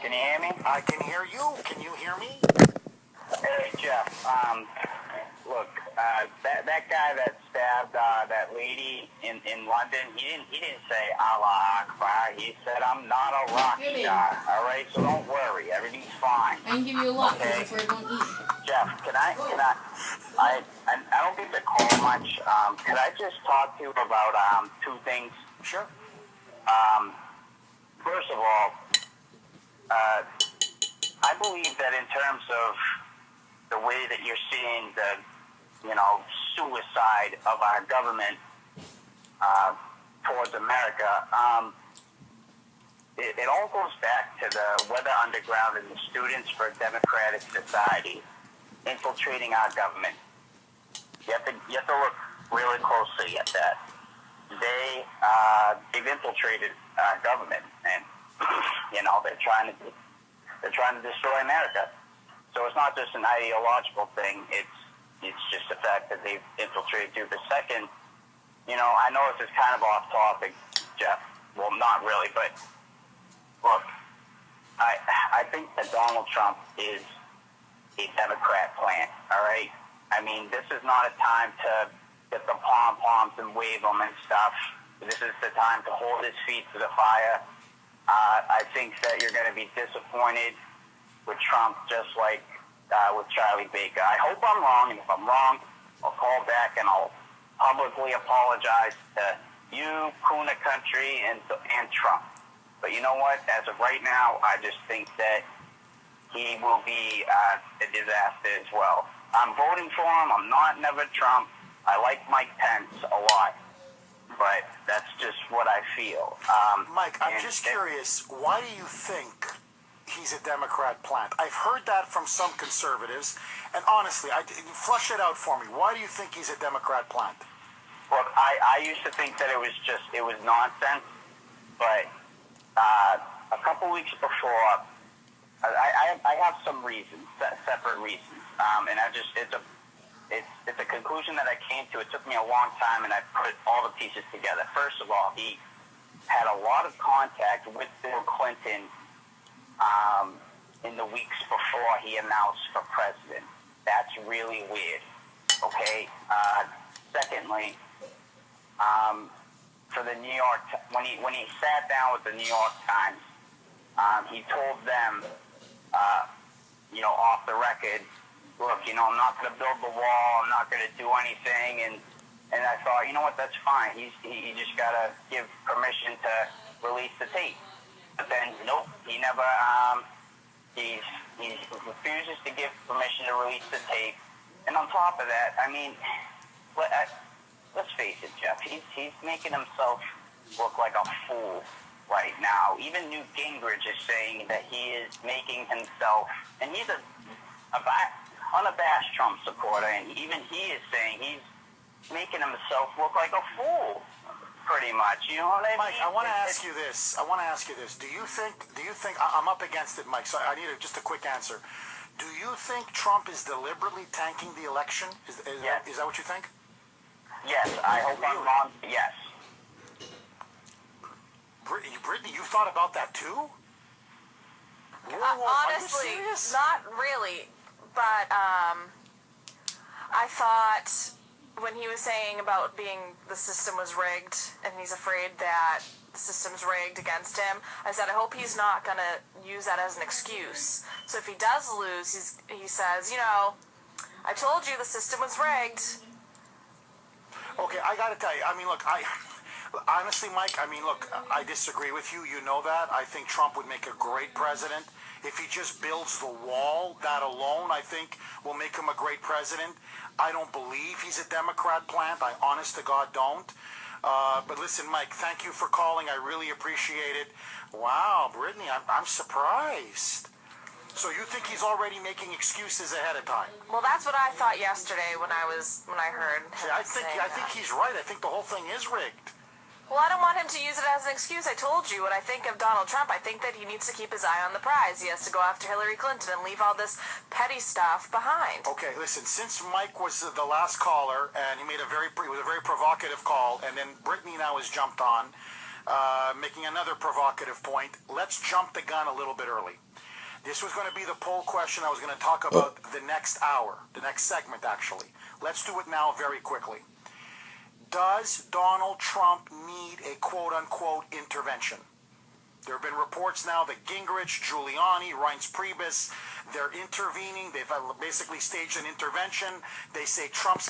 Can you hear me? I can hear you. Can you hear me? Hey, Jeff. Look, that guy that stabbed that lady in London, he didn't say Allah Akbar. He said, "I'm not a rock star." All right, so don't worry, everything's fine. I can give you a lot because Okay? that's where I don't eat. Jeff, I don't get the call much. Could I just talk to you about two things? Sure. First of all, I believe that in terms of the way that you're seeing the, suicide of our government towards America, it all goes back to the Weather Underground and the Students for a Democratic Society infiltrating our government. You have to look really closely at that. They've infiltrated our government, and they're trying to destroy America. So it's not just an ideological thing. It's just the fact that they've infiltrated too. The second, I know this is kind of off topic, Jeff. Well, not really, but look, I think that Donald Trump is a Democrat plant. All right. I mean, this is not a time to get the pom-poms and wave them and stuff. This is the time to hold his feet to the fire. I think that you're going to be disappointed with Trump, just like with Charlie Baker. I hope I'm wrong, and if I'm wrong, I'll call back and I'll publicly apologize to you, Kuhner Country, and Trump. But you know what? As of right now, I just think that he will be a disaster as well. I'm voting for him. I'm not never Trump. I like Mike Pence a lot, but that's just what I feel. Mike, I'm just curious, why do you think he's a Democrat plant? I've heard that from some conservatives, and honestly, flush it out for me. Why do you think he's a Democrat plant? Look, I used to think that it was nonsense, but a couple weeks before, I have some reasons, separate reasons, and it's a conclusion that I came to. It took me a long time, and I put all the pieces together. First of all, he had a lot of contact with Bill Clinton in the weeks before he announced for president. That's really weird. Okay. Secondly, for the New York, when he sat down with the New York Times, he told them, off the record, look, I'm not going to build the wall. I'm not going to do anything. And I thought, you know what, that's fine. He just got to give permission to release the tape. But then, nope, he never, he refuses to give permission to release the tape. And on top of that, I mean, let's face it, Jeff, he's making himself look like a fool right now. Even Newt Gingrich is saying that he is making himself, and he's an unabashed Trump supporter, and even he is saying he's making himself look like a fool, pretty much. You know what I mean? Mike, I want to ask you this. Do you think I'm up against it, Mike? So I need just a quick answer. Do you think Trump is deliberately tanking the election? Is that what you think? Yes, I hope I'm wrong. Yes. Brittany, you thought about that too? Honestly, not really. But I thought when he was saying about the system was rigged, and he's afraid that the system's rigged against him, I said, I hope he's not going to use that as an excuse. So if he does lose, he says, I told you the system was rigged. Okay, I got to tell you, honestly, Mike, I disagree with you. You know that. I think Trump would make a great president. If he just builds the wall, that alone, I think, will make him a great president. I don't believe he's a Democrat plant. I honest to God don't. But listen, Mike, thank you for calling. I really appreciate it. Wow, Brittany, I'm surprised. So you think he's already making excuses ahead of time? Well, that's what I thought yesterday when I heard him I think he's right. I think the whole thing is rigged. Well, I don't want him to use it as an excuse. I told you what I think of Donald Trump. I think that he needs to keep his eye on the prize. He has to go after Hillary Clinton and leave all this petty stuff behind. Okay, listen, since Mike was the last caller, and he made it was a very provocative call, and then Brittany now has jumped on, making another provocative point, let's jump the gun a little bit early. This was going to be the poll question I was going to talk about the next hour, the next segment, actually. Let's do it now very quickly. Does Donald Trump need a quote-unquote intervention? There have been reports now that Gingrich, Giuliani, Reince Priebus, they're intervening. They've basically staged an intervention. They say Trump's